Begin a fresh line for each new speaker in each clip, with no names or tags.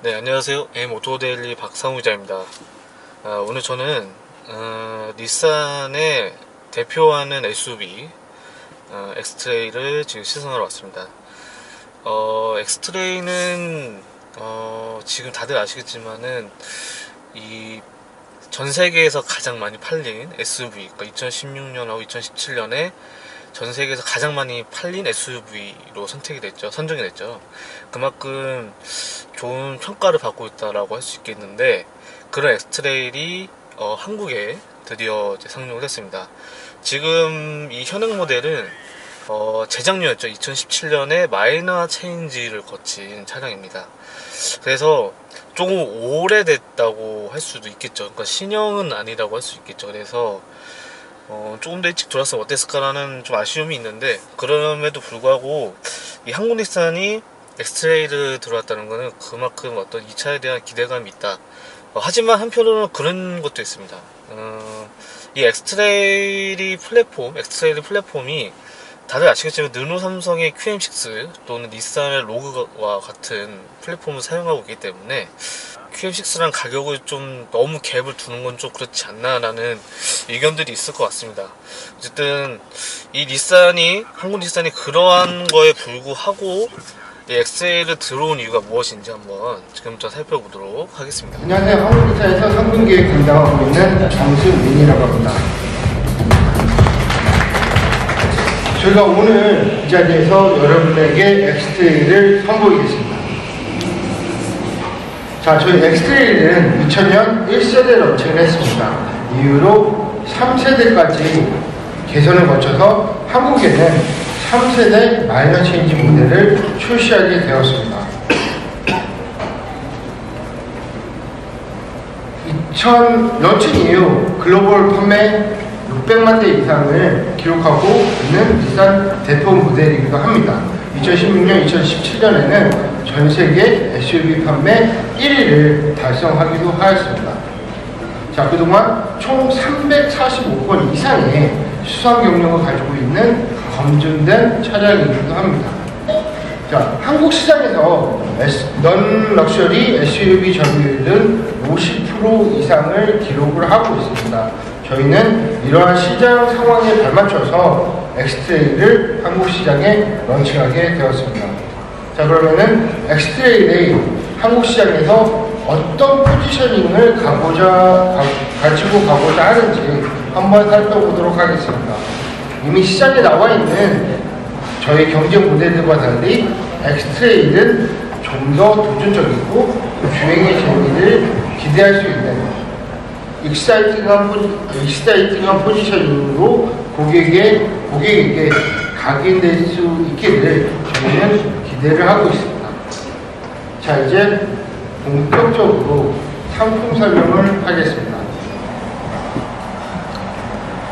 네, 안녕하세요. M오토데일리 박상우 기자입니다. 오늘 저는 닛산의 대표하는 SUV 엑스트레이를 지금 시승하러 왔습니다. 엑스트레이는 지금 다들 아시겠지만은 이 전 세계에서 가장 많이 팔린 SUV, 그러니까 2016년하고 2017년에 전 세계에서 가장 많이 팔린 SUV로 선택이 됐죠. 선정이 됐죠. 그만큼 좋은 평가를 받고 있다라고 할 수 있겠는데, 그런 엑스트레일이 한국에 드디어 이제 상용을 했습니다. 지금 이 현행 모델은 재작년이었죠. 2017년에 마이너 체인지를 거친 차량입니다. 그래서 조금 오래됐다고 할 수도 있겠죠. 그러니까 신형은 아니라고 할 수 있겠죠. 그래서 조금 더 일찍 들어왔으면 어땠을까라는 좀 아쉬움이 있는데, 그럼에도 불구하고 이 한국 닛산이 엑스트레이를 들어왔다는 것은 그만큼 어떤 이 차에 대한 기대감이 있다. 하지만 한편으로는 그런 것도 있습니다. 이 엑스트레이 플랫폼이 다들 아시겠지만 르노 삼성의 QM6 또는 닛산의 로그와 같은 플랫폼을 사용하고 있기 때문에 QM6랑 가격을 좀 너무 갭을 두는 건 좀 그렇지 않나라는 의견들이 있을 것 같습니다. 어쨌든 이 한국 닛산이 그러한 거에 불구하고 이 엑스트레이를 들어온 이유가 무엇인지 한번 지금부터 살펴보도록 하겠습니다.
안녕하세요. 한국 닛산에서 상분기획 담당하고 있는 장승민이라고 합니다. 저희가 오늘 이 자리에서 여러분에게 엑스트레이를 선보이겠습니다. 자, 저희 엑스트레이는 2000년 1세대 런칭을 했습니다. 이후로 3세대까지 개선을 거쳐서 한국에는 3세대 마이너 체인지 모델을 출시하게 되었습니다. 2000 런칭 이후 글로벌 판매 600만 대 이상을 기록하고 있는 닛산 대표 모델이기도 합니다. 2016년, 2017년에는 전 세계 SUV 판매 1위를 달성하기도 하였습니다. 자, 그동안 총 345건 이상의 수상 경력을 가지고 있는 검증된 차량이기도 합니다. 자, 한국 시장에서 넌 럭셔리 SUV 점유율은 50% 이상을 기록을 하고 있습니다. 저희는 이러한 시장 상황에 발맞춰서 엑스트레이를 한국 시장에 런칭하게 되었습니다. 자, 그러면은 엑스트레이의 한국 시장에서 어떤 포지셔닝을 가지고 가고자 하는지 한번 살펴보도록 하겠습니다. 이미 시장에 나와 있는 저희 경쟁 모델들과 달리 엑스트레이는 좀 더 도전적이고 주행의 재미를 기대할 수 있는 익사이팅한 포지셔닝으로 고객에게 각인될 수 있기를 저희는 기대를 하고 있습니다. 자, 이제 본격적으로 상품 설명을 하겠습니다.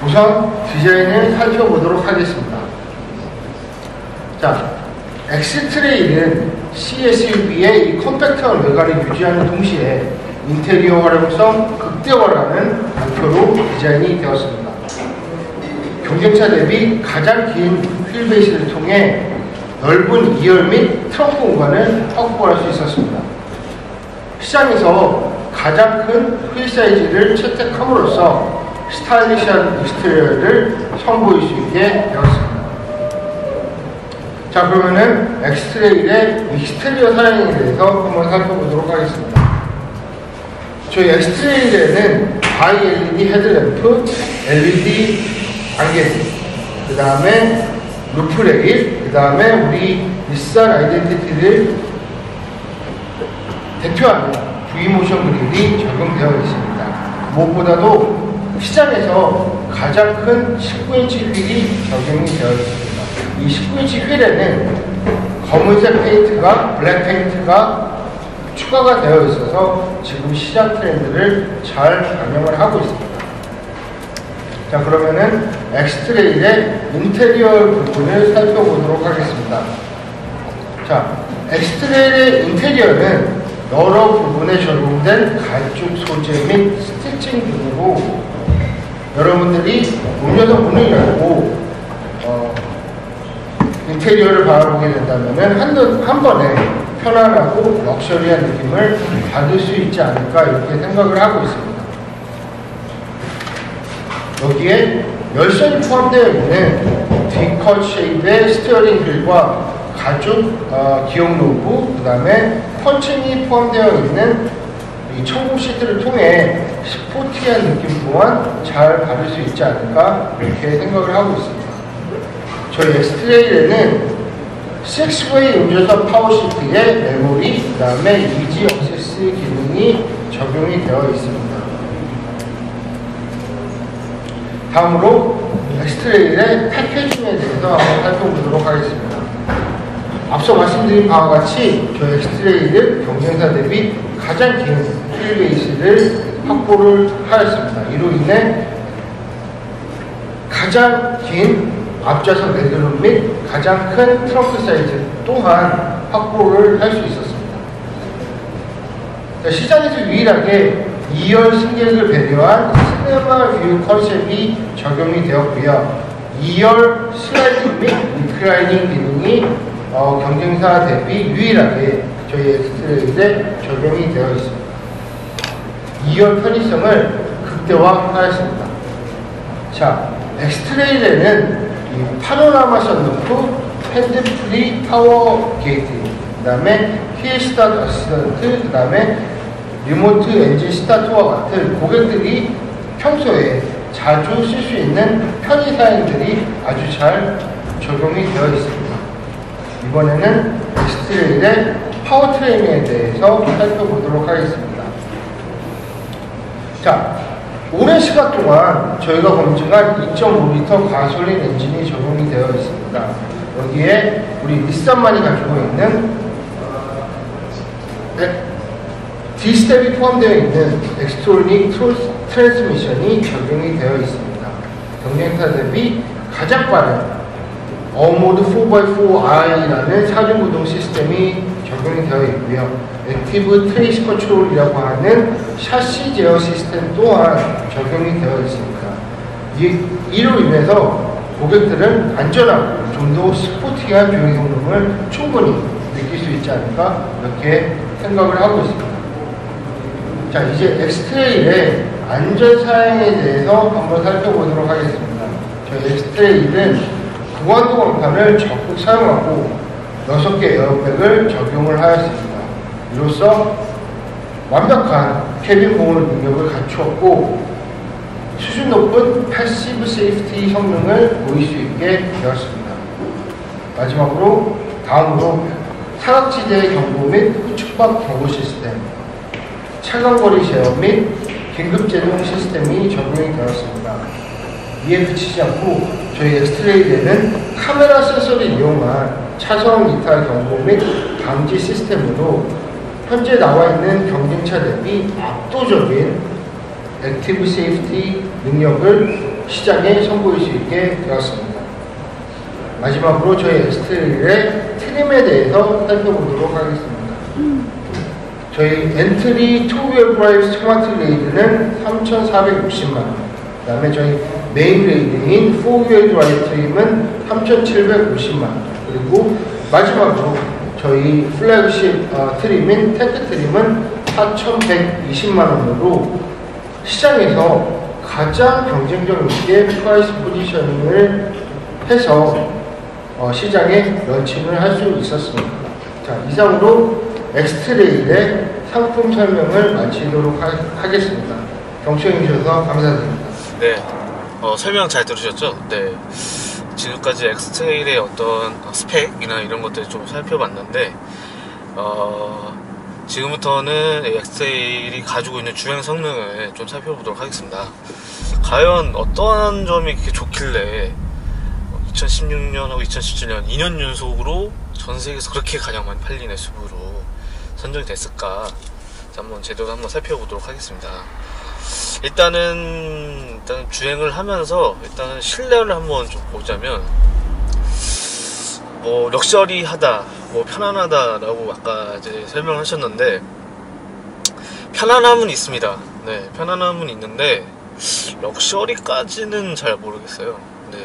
우선 디자인을 살펴보도록 하겠습니다. 자, 엑스트레이는 CSUV의 이 컴팩트한 외관을 유지하는 동시에 인테리어 활용성 극대화라는 목표로 디자인이 되었습니다. 경쟁차 대비 가장 긴 휠베이스를 통해 넓은 2열 및 트렁크 공간을 확보할 수 있었습니다. 시장에서 가장 큰 휠 사이즈를 채택함으로써 스타일리시한 익스테리어를 선보일 수 있게 되었습니다. 자, 그러면은 엑스트레이의 익스테리어 사양에 대해서 한번 살펴보도록 하겠습니다. 저희 엑스트레이에는 바이 LED 헤드램프, LED 안개등, 그 다음에 루프레일, 그 다음에 우리 닛산 아이덴티티를 대표하는 V모션 그릴이 적용되어 있습니다. 무엇보다도 시장에서 가장 큰 19인치 휠이 적용이 되어 있습니다. 이 19인치 휠에는 검은색 페인트가 블랙 페인트가 추가가 되어 있어서 지금 시장 트렌드를 잘 반영을 하고 있습니다. 자, 그러면은 엑스트레이의 인테리어 부분을 살펴보도록 하겠습니다. 자, 엑스트레이의 인테리어는 여러 부분에 적용된 가죽 소재 및 스티칭 등으로 여러분들이 문에서 문을 열고 인테리어를 바라보게 된다면 한 번에 편안하고 럭셔리한 느낌을 받을 수 있지 않을까 이렇게 생각을 하고 있습니다. 여기에 열선이 포함되어 있는 D컷 쉐입의 스티어링 휠과 가죽 기어 노브, 그 다음에 펀칭이 포함되어 있는 이 천국 시트를 통해 스포티한 느낌 또한 잘 받을 수 있지 않을까 이렇게 생각을 하고 있습니다. 저희 엑스트레일에는 6웨이 운전석 파워 시트에 메모리, 그 다음에 이지 액세스 기능이 적용이 되어 있습니다. 다음으로 엑스트레일의 패키징에 대해서 한번 살펴보도록 하겠습니다. 앞서 말씀드린 바와 같이 저희 엑스트레일은 경쟁사 대비 가장 긴 휠베이스를 확보를 하였습니다. 이로 인해 가장 긴 앞좌석 레그룸 및 가장 큰 트렁크 사이즈 또한 확보를 할 수 있었습니다. 시장에서 유일하게 2열 승객을 배려한 시네마 뷰 컨셉이 적용이 되었고요. 2열 슬라이딩 및 리클라이닝 기능이 경쟁사 대비 유일하게 저희 엑스트레일에 적용이 되어 있습니다. 2열 편의성을 극대화하였습니다. 자, 엑스트레일에는 이 파노라마 선루프, 핸드프리 파워 게이트, 그 다음에 힐 스타트 어시스턴트, 그 다음에 리모트 엔진 스타트와 같은 고객들이 평소에 자주 쓸 수 있는 편의 사양들이 아주 잘 적용이 되어 있습니다. 이번에는 엑스트레일의 파워트레인에 대해서 살펴보도록 하겠습니다. 자, 오랜 시간 동안 저희가 검증한 2.5리터 가솔린 엔진이 적용이 되어 있습니다. 여기에 우리 닛산만이 가지고 있는 D스텝이 포함되어 있는 엑스트로닉 트랜스미션이 적용이 되어 있습니다. 경쟁사 대비 가장 빠른 어모드 4x4i라는 4중 구동 시스템이 적용이 되어 있고요. 액티브 트레이스 컨트롤이라고 하는 샤시 제어 시스템 또한 적용이 되어 있습니다. 이로 인해서 고객들은 안전하고 좀 더 스포티한 주행 성능을 충분히 느낄 수 있지 않을까 이렇게 생각을 하고 있습니다. 자, 이제 엑스트레일의 안전 사양에 대해서 한번 살펴보도록 하겠습니다. 저희 엑스트레일은 고관도 강판을 적극 사용하고 6개 에어백을 적용을 하였습니다. 이로써 완벽한 캐빈 보호 능력을 갖추었고 수준 높은 패시브 세이프티 성능을 보일 수 있게 되었습니다. 마지막으로 다음으로 사각지대 경보 및 후측박 경보 시스템, 차간거리 제어 및 긴급제동 시스템이 적용이 되었습니다. 이에 그치지 않고 저희 엑스트레일에는 카메라 센서를 이용한 차선 이탈 경보 및 감지 시스템으로 현재 나와 있는 경쟁차 대비 압도적인 액티브 세이프티 능력을 시장에 선보일 수 있게 되었습니다. 마지막으로 저희 엑스트레일의 트림에 대해서 살펴보도록 하겠습니다. 저희 엔트리 투웨어 드라이브 스마트 레이드는 3,460만 원, 그 다음에 저희 메인 레이드인 4웨어 드라이브 트림은 3,750만 원, 그리고 마지막으로 저희 플래그십 트림인 테크 트림은 4,120만 원으로 시장에서 가장 경쟁력 있게 프라이스 포지셔닝을 해서 시장에 런칭을 할 수 있었습니다. 자, 이상으로 엑스트레일의 상품 설명을 마치도록 하겠습니다. 경청해 주셔서 감사드립니다.
네, 설명 잘 들으셨죠? 네, 지금까지 엑스트레일의 어떤 스펙이나 이런 것들 좀 살펴봤는데 지금부터는 엑스트레일이 가지고 있는 주행 성능을 좀 살펴보도록 하겠습니다. 과연 어떠한 점이 이렇게 좋길래 2016년하고 2017년 2년 연속으로 전 세계에서 그렇게 가장 많이 팔린 SUV로 선정이 됐을까? 한번 제대로 한번 살펴보도록 하겠습니다. 일단 주행을 하면서 일단은 실내를 한번 좀 보자면 뭐 럭셔리하다, 뭐 편안하다라고 아까 이제 설명하셨는데 편안함은 있습니다. 네, 편안함은 있는데 럭셔리까지는 잘 모르겠어요. 네,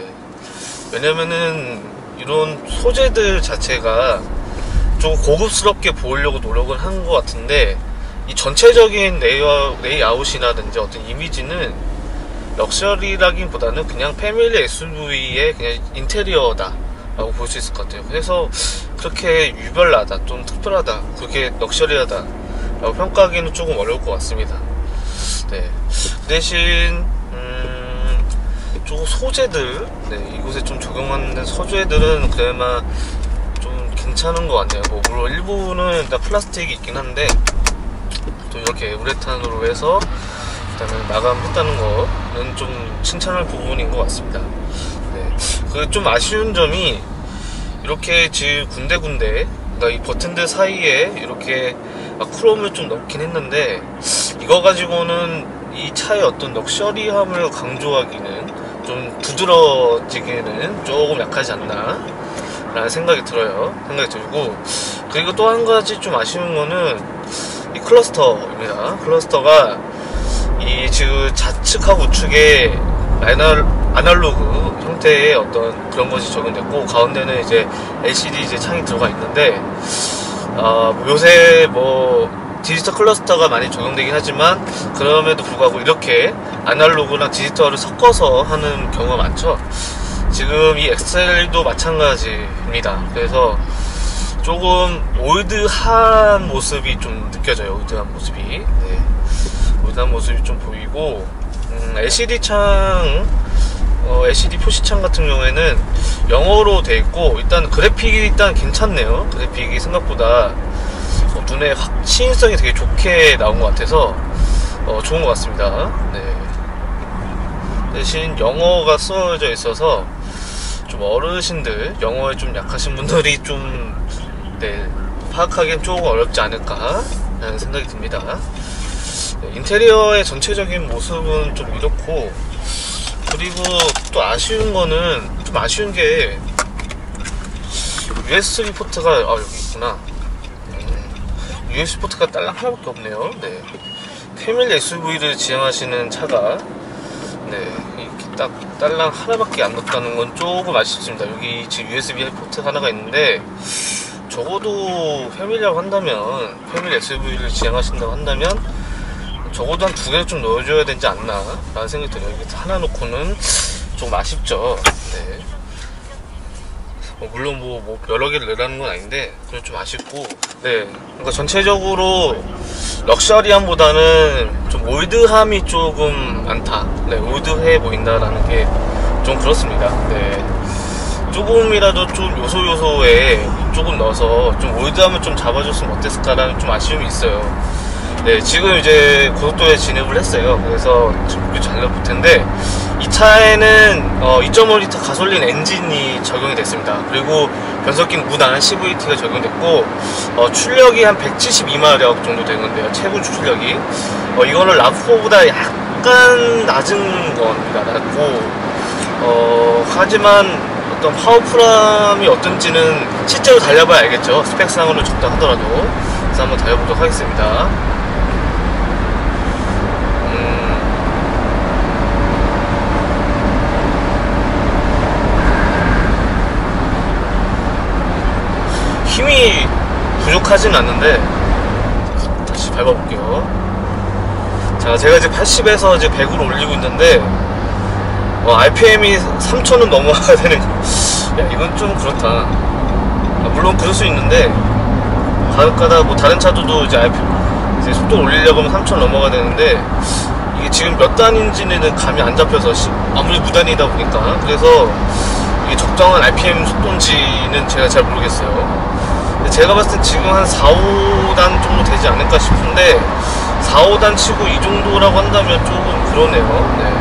왜냐면은 이런 소재들 자체가 좀 고급스럽게 보이려고 노력을 한 것 같은데, 이 전체적인 레이아웃이라든지 어떤 이미지는 럭셔리라기보다는 그냥 패밀리 SUV의 그냥 인테리어다 라고 볼 수 있을 것 같아요. 그래서 그렇게 유별나다, 좀 특별하다, 그게 럭셔리하다 라고 평가하기는 조금 어려울 것 같습니다. 네. 그 대신 조금 소재들, 네, 이곳에 좀 적용하는 소재들은 그나마 좀 괜찮은 것 같네요. 뭐 물론 일부는 다 플라스틱이 있긴 한데 또 이렇게 우레탄으로 해서 일단은 마감했다는 거는 좀 칭찬할 부분인 것 같습니다. 네. 그 좀 아쉬운 점이 이렇게 지금 군데군데, 그러니까 이 버튼들 사이에 이렇게 크롬을 좀 넣긴 했는데, 이거 가지고는 이 차의 어떤 럭셔리함을 강조하기는 좀 부드러지기는 조금 약하지 않나 라는 생각이 들고, 그리고 또 한 가지 좀 아쉬운 거는 이 클러스터입니다. 클러스터가 이 지금 좌측하고 우측에 아날로그 형태의 어떤 그런 것이 적용됐고, 가운데는 이제 LCD 이제 창이 들어가 있는데, 요새 뭐 디지털 클러스터가 많이 적용되긴 하지만 그럼에도 불구하고 이렇게 아날로그랑 디지털을 섞어서 하는 경우가 많죠. 지금 이 엑셀도 마찬가지입니다. 그래서 조금 올드한 모습이 좀 느껴져요. 올드한 모습이. 네. 올드한 모습이 좀 보이고, LCD 창, LCD 표시창 같은 경우에는 영어로 돼 있고, 일단 그래픽이 일단 괜찮네요. 그래픽이 생각보다 눈에 시인성이 되게 좋게 나온 것 같아서 좋은 것 같습니다. 네. 대신 영어가 써져 있어서 좀 어르신들, 영어에 좀 약하신 분들이 좀, 네, 파악하기엔 조금 어렵지 않을까 라는 생각이 듭니다. 네, 인테리어의 전체적인 모습은 좀 이렇고, 그리고 또 아쉬운 거는, 좀 아쉬운 게 USB 포트가 여기 있구나. USB 포트가 딸랑 하나밖에 없네요. 네. 패밀리 SUV를 지향하시는 차가, 네, 이렇게 딱 딸랑 하나밖에 안 넣었다는 건 조금 아쉽습니다. 여기 지금 USB 포트 하나가 있는데, 적어도 패밀리라고 한다면, 패밀리 SUV를 지향하신다고 한다면 적어도 한 두 개를 좀 넣어줘야 되지 않나 라는 생각이 들어요. 이게 하나 놓고는 조금 아쉽죠. 네. 물론 뭐 여러 개를 넣으라는 건 아닌데, 그건 좀 아쉽고, 네. 그러니까 전체적으로 럭셔리함보다는 좀 올드함이 조금 많다. 네, 올드해 보인다라는 게 좀 그렇습니다. 네. 조금이라도 좀 요소에 조금 넣어서 좀 올드함을 좀 잡아줬으면 어땠을까라는 좀 아쉬움이 있어요. 네, 지금 이제 고속도로에 진입을 했어요. 그래서 지금 잘 나올 텐데, 이 차에는 2.5L 가솔린 엔진이 적용이 됐습니다. 그리고 변속기 무단 CVT가 적용됐고, 출력이 한 172마력 정도 되는데요. 최고 출력이. 이거는 라브4보다 약간 낮은 겁니다. 낮고, 하지만 어떤 파워풀함이 어떤지는 실제로 달려봐야 알겠죠. 스펙상으로 적다 하더라도. 그래서 한번 달려보도록 하겠습니다. 힘이 부족하진 않는데, 다시 밟아볼게요. 자, 제가 이제 80에서 이제 100으로 올리고 있는데, RPM이 3000은 넘어가야 되는, 야, 이건 좀 그렇다. 물론 그럴 수 있는데, 가끔가다 뭐 다른 차들도 이제 RPM, 이제 속도 올리려고 하면 3000 넘어가야 되는데, 이게 지금 몇 단인지는 감이 안 잡혀서, 아무리 무단이다 보니까, 그래서 이게 적정한 RPM 속도인지는 제가 잘 모르겠어요. 제가 봤을 땐 지금 한 4, 5단 정도 되지 않을까 싶은데, 4, 5단 치고 이 정도라고 한다면 조금 그러네요. 네.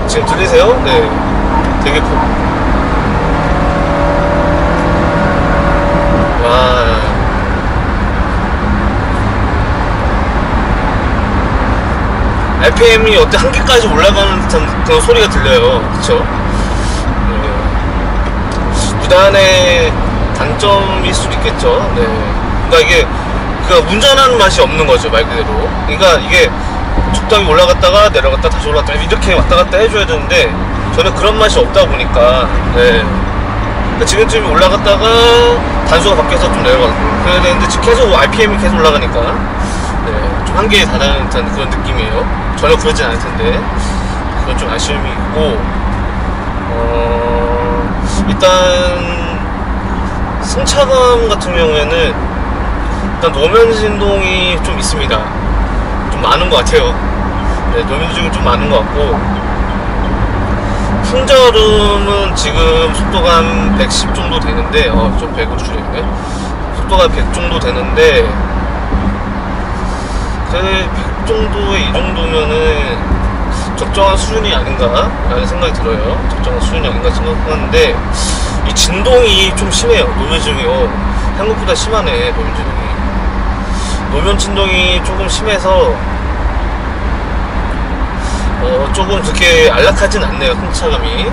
지금 들리세요? 네. 되게 와. RPM이 어때 한계까지 올라가는 듯한 그런 소리가 들려요. 그쵸? 무단의 단점일 수도 있겠죠. 네. 그러니까 이게 운전하는 맛이 없는 거죠, 말 그대로. 그러니까 이게 적당히 올라갔다가 내려갔다 다시 올라갔다 이렇게 왔다 갔다 해줘야 되는데, 저는 그런 맛이 없다 보니까, 네. 그러니까 지금쯤 올라갔다가 단수가 바뀌어서 좀 내려가고 그래야 되는데 지금 계속 RPM이 계속 올라가니까 네, 좀 한계에 다다는 듯한 그런 느낌이에요. 전혀 그러진 않을 텐데 그건 좀 아쉬움이 있고 일단 승차감 같은 경우에는 일단 노면 진동이 좀 있습니다. 좀 많은 것 같아요. 네, 노면 진동이 좀 많은 것 같고 풍절음은 지금 속도가 한 110 정도 되는데 좀 100으로 줄여있네. 속도가 100 정도 되는데 그 100 정도에 이 정도면은 적정한 수준이 아닌가 라는 생각이 들어요. 적정한 수준이 아닌가 생각하는데 이 진동이 좀 심해요. 노면 진동이 생각보다 심하네. 노면 진동이 노면 진동이 조금 심해서 조금 그렇게 안락하진 않네요. 승차감이 네,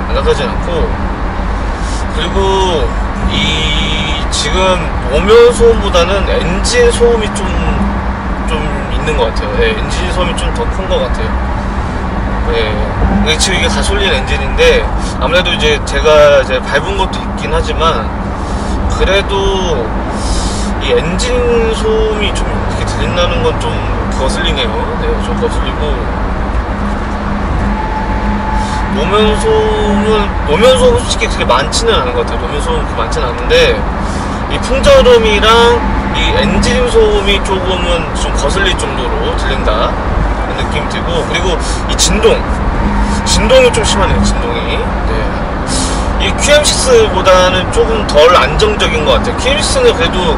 안락하진 않고 그리고 이 지금 노면 소음보다는 엔진 소음이 좀 있는 것 같아요. 네, 엔진 소음이 좀 더 큰 것 같아요. 네, 지금 이게 가솔린 엔진인데 아무래도 이제 제가 이제 밟은 것도 있긴 하지만 그래도 이 엔진 소음이 좀 이렇게 들린다는 건 좀 거슬리네요. 네, 좀 거슬리고 노면 소음은 솔직히 그렇게 많지는 않은 것 같아요. 노면 소음 그렇게 많지는 않은데 이 풍절음이랑 이 엔진 소음이 조금은 좀 거슬릴 정도로 들린다 그런 느낌이 들고 그리고 이 진동이 좀 심하네요. 진동이 네. 이 QM6보다는 조금 덜 안정적인 것 같아요. QM6는 그래도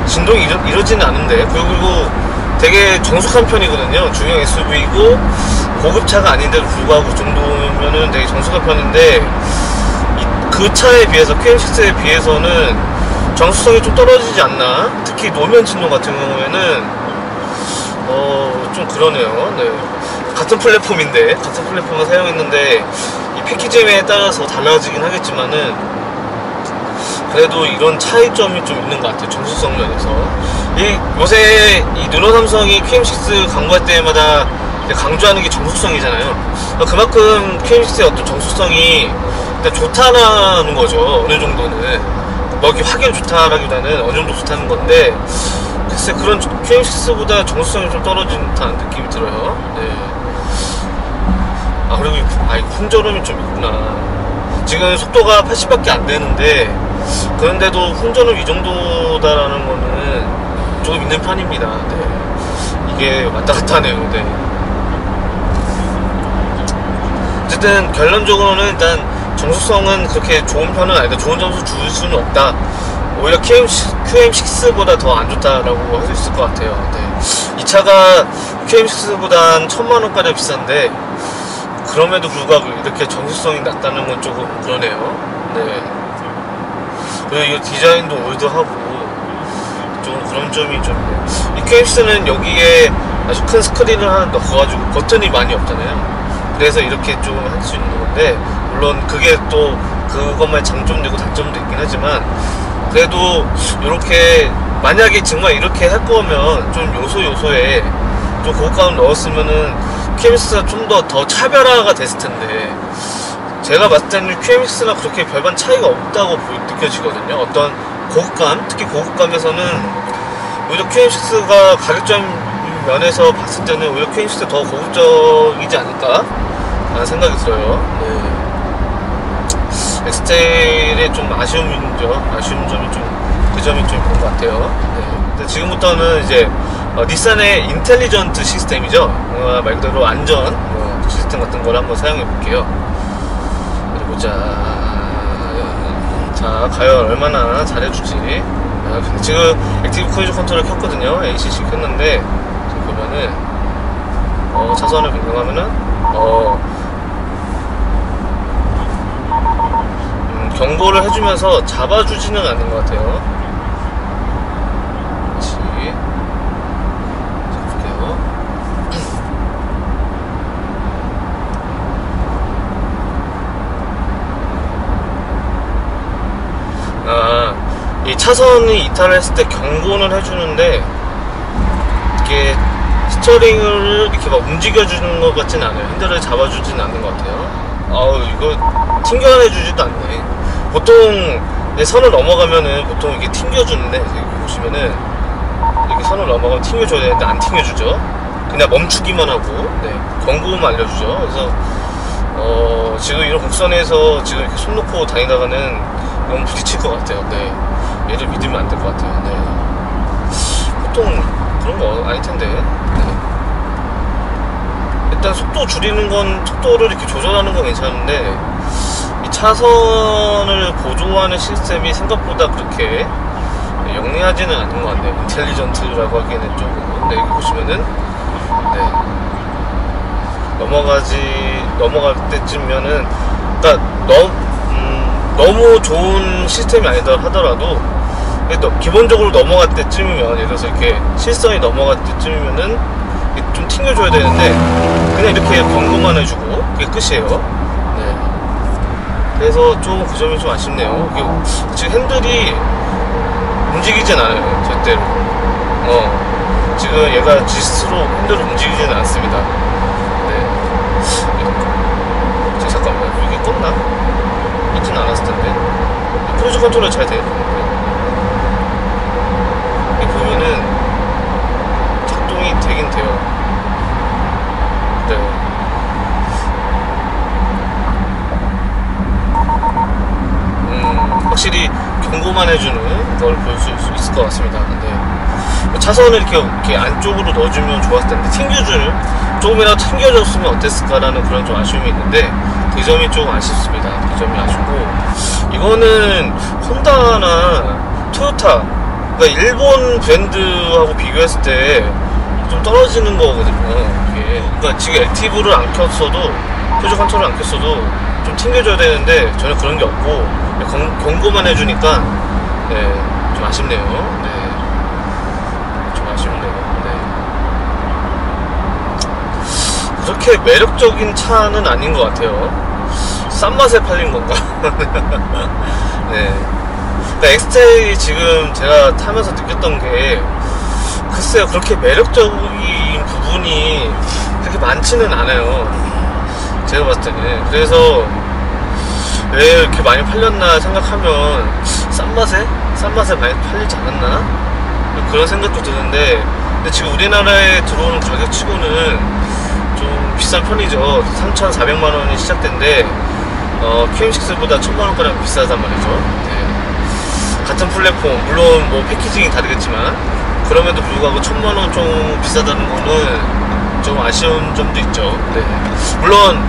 진동이 이러지는 않은데 그리고 되게 정숙한 편이거든요. 중형 SUV이고 고급차가 아닌데도 불구하고 그 정도면은 되게 정숙한 편인데 그 차에 비해서 QM6에 비해서는 정숙성이 좀 떨어지지 않나. 특히 노면 진동 같은 경우에는 좀 그러네요. 네. 같은 플랫폼을 사용했는데 이 패키징에 따라서 달라지긴 하겠지만은 그래도 이런 차이점이 좀 있는 것 같아요. 정숙성 면에서 요새 이 르노삼성이 QM6 광고할 때마다 강조하는 게 정숙성이잖아요. 그만큼 QM6의 어떤 정숙성이 좋다라는 거죠. 어느 정도는 뭐 이렇게 확연 좋다라기보다는 어느 정도 좋다는 건데 글쎄 그런 QM6보다 정숙성이 좀 떨어진 듯한 느낌이 들어요. 네. 그리고 풍절음이 좀 있구나. 지금 속도가 80밖에 안 되는데 그런데도 풍절음 이 정도다라는 거는 조금 있는 편입니다. 네. 이게 왔다 갔다 하네요. 네. 어쨌든 결론적으로는 일단 정숙성은 그렇게 좋은 편은 아니다. 좋은 점수 줄 수는 없다. 오히려 QM6보다 더 안 좋다라고 할 수 있을 것 같아요. 네. 이 차가 QM6보단 1000만원까지 비싼데 그럼에도 불구하고 이렇게 정숙성이 낮다는 건 조금 그러네요. 네. 그리고 이 디자인도 올드하고 좀 그런 점이 좀 이 QM6는 여기에 아주 큰 스크린을 하나 넣어가지고 버튼이 많이 없잖아요. 그래서 이렇게 좀 할 수 있는 건데 물론 그게 또 그것만의 장점도 있고 단점도 있긴 하지만 그래도 이렇게 만약에 정말 이렇게 할 거면 좀 요소에 좀 고급감을 넣었으면은 QM6가 좀 더 차별화가 됐을 텐데 제가 봤을 때는 QM6가 그렇게 별반 차이가 없다고 느껴지거든요. 어떤 고급감, 특히 고급감에서는 오히려 QM6가 가격점 면에서 봤을 때는 오히려 QM6가 더 고급적이지 않을까 라는 생각이 들어요. 네. 엑스테일의 좀 아쉬운 점이 그 점이 좀 있는 것 같아요. 네. 근데 지금부터는 이제 닛산의 인텔리전트 시스템이죠. 말 그대로 안전 시스템 같은 걸 한번 사용해 볼게요. 어디 보자. 자, 과연 얼마나 잘해주지. 지금 액티브 크루즈 컨트롤 켰거든요. ACC 켰는데 지금 보면은 차선을 변경하면은 경고를 해주면서 잡아주지는 않는 것 같아요. 다시 잡을게요. 이 차선이 이탈을 했을 때 경고는 해주는데 이게 스티어링을 이렇게 막 움직여주는 것 같진 않아요. 핸들을 잡아주진 않는 것 같아요. 이거 튕겨내주지도 않네. 보통 선을 넘어가면은 보통 이게 튕겨주는데, 여기 보시면은 이렇게 선을 넘어가면 튕겨줘야 되는데 안 튕겨주죠. 그냥 멈추기만 하고, 네, 경고만 알려주죠. 그래서 지금 이런 곡선에서 지금 이렇게 손 놓고 다니다가는 너무 부딪힐 것 같아요. 네, 얘를 믿으면 안 될 것 같아요. 네, 보통 그런 거 아닐 텐데. 네. 일단 속도 줄이는 건, 속도를 이렇게 조절하는 건 괜찮은데, 이 차선을 보조하는 시스템이 생각보다 그렇게 영리하지는 않은 것 같네요. 인텔리전트라고 하기에는 조금. 네, 여기 보시면은, 네, 넘어갈 때쯤이면은, 그러니까 너무 좋은 시스템이 아니다 하더라도, 기본적으로 넘어갈 때쯤이면, 예를 들어서 이렇게 실선이 넘어갈 때쯤이면은 좀 튕겨줘야 되는데, 그냥 이렇게 경고만 해주고 그게 끝이에요. 네. 그래서 좀 그 점이 좀 아쉽네요. 지금 핸들이 움직이진 않아요, 절대로. 지금 얘가 지스로 핸들을 움직이지는 않습니다. 네. 잠깐만, 이게 껐나? 있진 않았을 텐데. 크루즈 컨트롤 잘 돼요. 여기 보면은 작동이 되긴 돼요. 네. 확실히 경고만 해주는 걸 볼 수 있을 것 같습니다. 네. 차선을 이렇게 안쪽으로 넣어주면 좋았을 텐데, 조금이라도 튕겨줬으면 어땠을까라는 그런 좀 아쉬움이 있는데, 그 점이 좀 아쉽습니다. 그 점이 아쉽고, 이거는 혼다나 토요타, 그러니까 일본 브랜드하고 비교했을 때 좀 떨어지는 거거든요. 이게. 그러니까 지금 액티브를 안 켰어도, 크루즈 컨트롤을 안 켰어도 좀 튕겨줘야 되는데 전혀 그런 게 없고, 경고만 해주니까, 네, 좀 아쉽네요. 네, 좀 아쉽네요. 네. 그렇게 매력적인 차는 아닌 것 같아요. 싼 맛에 팔린 건가? 네. 그러니까 엑스테이 지금 제가 타면서 느꼈던 게, 글쎄요, 그렇게 매력적인 부분이 그렇게 많지는 않아요, 제가 봤을 때는. 그래서 왜 이렇게 많이 팔렸나 생각하면, 싼 맛에 많이 팔리지 않았나? 그런 생각도 드는데, 근데 지금 우리나라에 들어오는 가격치고는 좀 비싼 편이죠. 3,400만원이 시작된데, QM6보다 1,000만원가량 비싸단 말이죠. 네. 같은 플랫폼, 물론 뭐 패키징이 다르겠지만, 그럼에도 불구하고 1,000만원 좀 비싸다는 거는 좀 아쉬운 점도 있죠. 네. 물론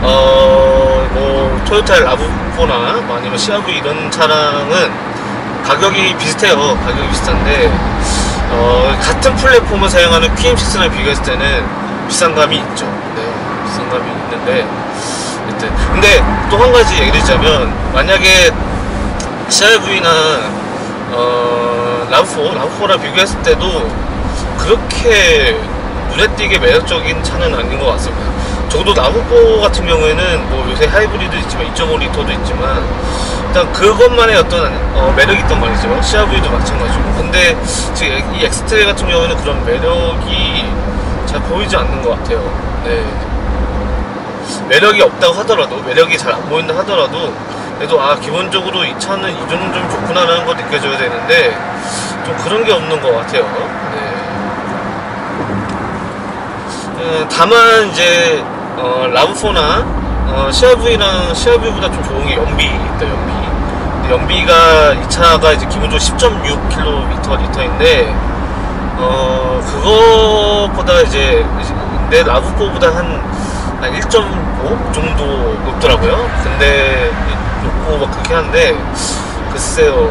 뭐 토요타의 라브4나 뭐 아니면 CR-V 이런 차량은 가격이 비슷해요. 가격이 비슷한데, 같은 플랫폼을 사용하는 QM6랑 비교했을 때는 비싼 감이 있죠. 네, 비싼 감이 있는데, 근데 또 한 가지 얘기를 드리자면, 만약에 CR-V나 라브4랑 비교했을 때도 그렇게 눈에 띄게 매력적인 차는 아닌 것 같습니다. 적어도 라브4 같은 경우에는 뭐 요새 하이브리드 있지만 2.5L도 있지만, 일단 그것만의 어떤 매력이 있단 말이죠. CR-V도 마찬가지고. 근데 지금 이 엑스트레이 같은 경우에는 그런 매력이 잘 보이지 않는 것 같아요. 네. 매력이 없다고 하더라도, 매력이 잘 안 보인다 하더라도, 그래도 기본적으로 이 차는 이 정도는 좀 좋구나라는 걸 느껴져야 되는데, 좀 그런 게 없는 것 같아요. 네. 다만 이제 라브4나 CR-V보다 좀 좋은 게 연비입니다. 연비가, 이 차가 이제 기본적으로 10.6km/L인데, 그거보다 이제 내 라브4보다 한 1.5 정도 높더라고요. 근데 높고 막 그렇게 하는데, 글쎄요,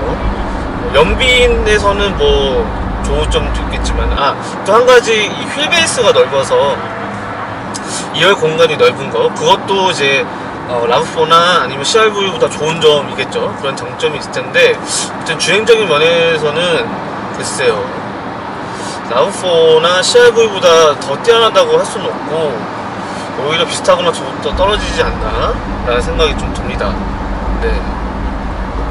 연비에서는 뭐 좋은 점도 있겠지만, 또 한 가지, 이 휠베이스가 넓어서 2열 공간이 넓은 거, 그것도 이제 라브4나 아니면 CR-V보다 좋은 점이겠죠. 그런 장점이 있을 텐데, 일단 주행적인 면에서는 글쎄요, 라브4나 CR-V보다 더 뛰어나다고 할 수는 없고, 오히려 비슷하거나 더 떨어지지 않나 라는 생각이 좀 듭니다. 네.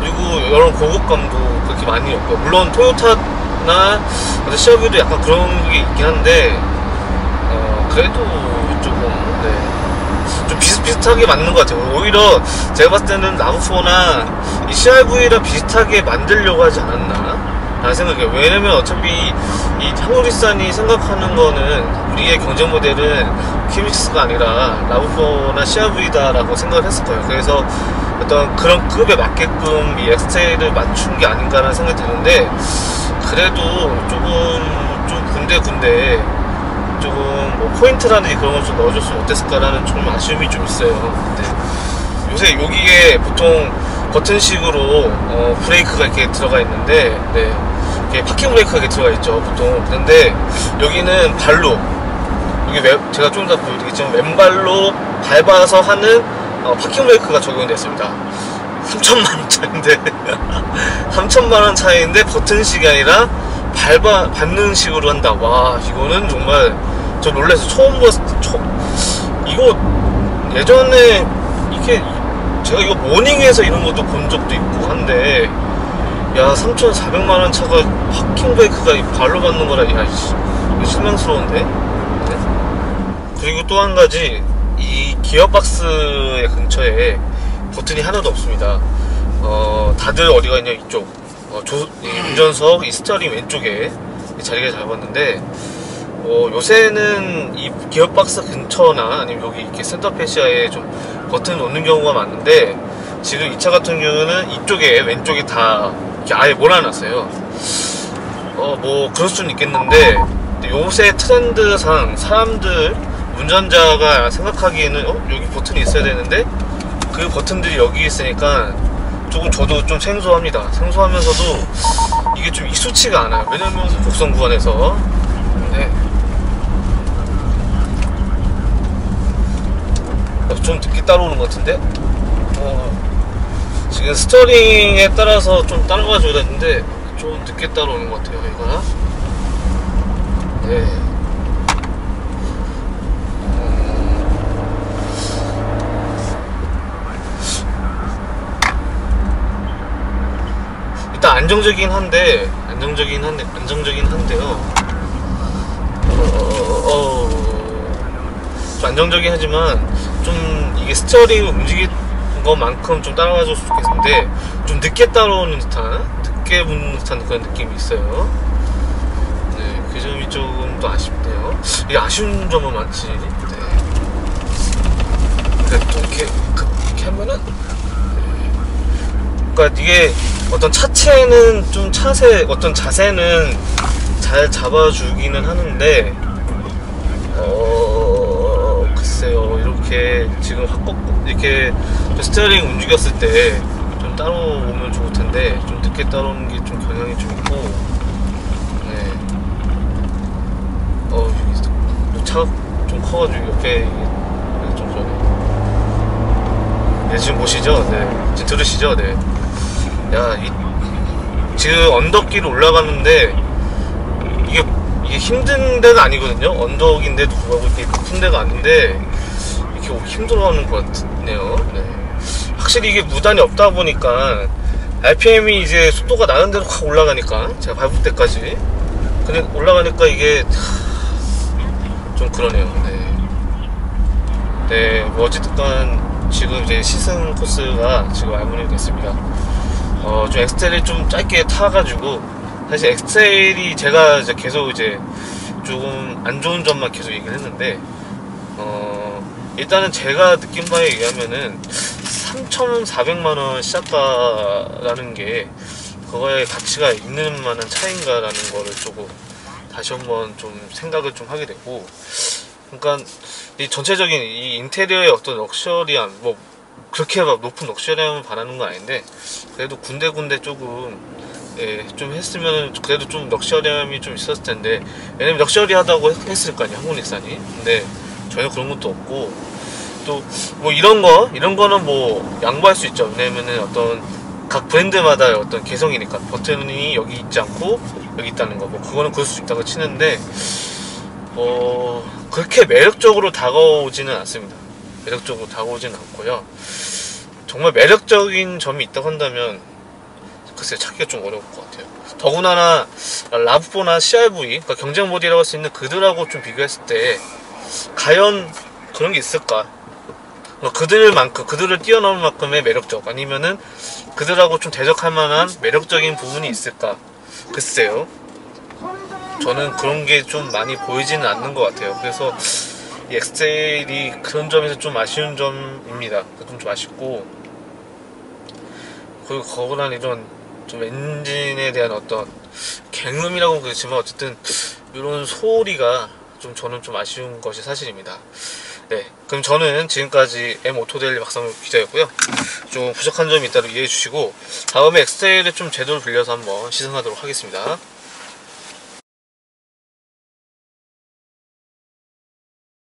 그리고 이런 고급감도 그렇게 많이 없고요. 물론 토요타나 CR-V도 약간 그런 게 있긴 한데, 그래도 조금, 네, 좀 비슷비슷하게 맞는 것 같아요. 오히려 제가 봤을 때는 라브4나 이 CRV랑 비슷하게 만들려고 하지 않았나 라는 생각이에요. 왜냐면 어차피 이 한국일산이 생각하는 거는 우리의 경쟁 모델은 키믹스가 아니라 라브4나 CRV다 라고 생각을 했을 거예요. 그래서 어떤 그런 급에 맞게끔 이 엑스테일을 맞춘 게 아닌가라는 생각이 드는데, 그래도 조금 좀 군데군데 조금 뭐 포인트라든지 그런 걸 좀 넣어줬으면 어땠을까라는 좀 아쉬움이 좀 있어요. 근데 요새 여기에 보통 버튼식으로 브레이크가 이렇게 들어가 있는데, 네, 이게 파킹 브레이크가 이렇게 들어가 있죠 보통. 근데 여기는 발로, 여기 제가 좀 이따 보여드리겠지만 왼발로 밟아서 하는 파킹 브레이크가 적용이 됐습니다. 3천만원 차인데 3천만원 차이인데 버튼식이 아니라 밟는 식으로 한다. 와, 이거는 정말 저 놀라서 처음 봤을 때 이거 예전에 이렇게 제가 이거 모닝에서 이런 것도 본 적도 있고 한데, 야, 3,400만원 차가 파킹 브레이크가 발로 밟는 거라, 야, 이거 실망스러운데. 네? 그리고 또 한 가지, 이 기어박스의 근처에 버튼이 하나도 없습니다. 다들 어디가 있냐, 이쪽. 이 운전석, 이 스티어링 왼쪽에 자리가 잡았는데, 요새는 이 기어박스 근처나 아니면 여기 이렇게 센터페시아에 좀 버튼을 놓는 경우가 많은데, 지금 이 차 같은 경우는 이쪽에 왼쪽에 다 이렇게 아예 몰아놨어요. 뭐 그럴 수는 있겠는데, 요새 트렌드상 사람들, 운전자가 생각하기에는 여기 버튼이 있어야 되는데 그 버튼들이 여기 있으니까 조금 저도 좀 생소합니다. 생소하면서도 이게 좀 익숙치가 않아요. 왜냐면 곡선 구간에서. 네. 좀 늦게 따라오는 것 같은데, 지금 스티어링에 따라서 좀 따라가지고 다니는데 좀 늦게 따라오는 것 같아요, 얘가. 네. 일단 안정적이긴 한데요. 좀 안정적이긴 하지만 좀 이게 스티어링을 움직이는 것만큼 좀 따라가줬으면 좋겠는데, 좀 늦게 따라오는 듯한, 늦게 붙는 듯한 그런 느낌이 있어요. 네, 그 점이 조금 또 아쉽네요. 이게 아쉬운 점은 많지. 네. 또 이렇게 하면은, 그러니까 이게 어떤 차체는 좀 어떤 자세는 잘 잡아주기는 하는데, 글쎄요, 이렇게 지금 이렇게 스티어링 움직였을 때 좀 따라오면 좋을 텐데, 좀 늦게 따라오는 게 좀 경향이 좀 있고, 네. 차가 좀 커가지고 옆에 좀 그러네. 네, 지금 보시죠? 네, 지금 들으시죠? 네. 야, 지금 언덕길을 올라가는데 이게 힘든 데가 아니거든요. 언덕인데도 불구하고 이렇게 높은 데가 아닌데 이렇게 오기 힘들어하는 것 같네요. 네. 확실히 이게 무단이 없다 보니까 RPM이 이제 속도가 나는 대로 확 올라가니까, 제가 밟을 때까지 근데 올라가니까 이게 좀 그러네요. 네. 네, 뭐 어쨌든 지금 이제 시승 코스가 지금 마무리 됐습니다. 좀 엑스텔을 좀 짧게 타가지고, 사실 엑스텔이 제가 이제 계속 이제 조금 안 좋은 점만 계속 얘기를 했는데, 일단은 제가 느낀 바에 의하면은 3,400만원 시작가라는 게 그거에 가치가 있는 만한 차인가라는 거를 조금 다시 한번 좀 생각을 좀 하게 되고, 그러니까 이 전체적인 이 인테리어의 어떤 럭셔리함, 뭐 그렇게 막 높은 럭셔리함을 바라는 건 아닌데, 그래도 군데군데 조금 좀 했으면 그래도 좀 럭셔리함이 좀 있었을 텐데, 왜냐면 럭셔리하다고 했을 거 아니야, 한국일산이. 근데 전혀 그런 것도 없고, 또 뭐 이런 거는 뭐 양보할 수 있죠. 왜냐면은 어떤 각 브랜드마다의 어떤 개성이니까, 버튼이 여기 있지 않고 여기 있다는 거, 뭐 그거는 그럴 수 있다고 치는데, 그렇게 매력적으로 다가오지는 않습니다. 매력적으로 다가오지는 않고요. 정말 매력적인 점이 있다고 한다면 글쎄 찾기가 좀 어려울 것 같아요. 더군다나 라브4나 CRV, 그러니까 경쟁 모델이라고 할 수 있는 그들하고 좀 비교했을 때 과연 그런 게 있을까? 뭐 그들을 뛰어넘을 만큼의 매력적, 아니면은 그들하고 좀 대적할 만한 매력적인 부분이 있을까? 글쎄요. 저는 그런 게 좀 많이 보이지는 않는 것 같아요. 그래서 이 엑스테일이 그런 점에서 좀 아쉬운 점입니다. 좀 아쉽고, 그리고 거부란 이런 좀 엔진에 대한 어떤 갱음이라고 그렇지만 어쨌든 이런 소리가 좀 저는 좀 아쉬운 것이 사실입니다. 네, 그럼 저는 지금까지 M 오토데일리 박상욱 기자였고요. 좀 부족한 점이 있다면 이해해 주시고, 다음에 엑스테일을 좀 제대로 빌려서 한번 시승하도록 하겠습니다.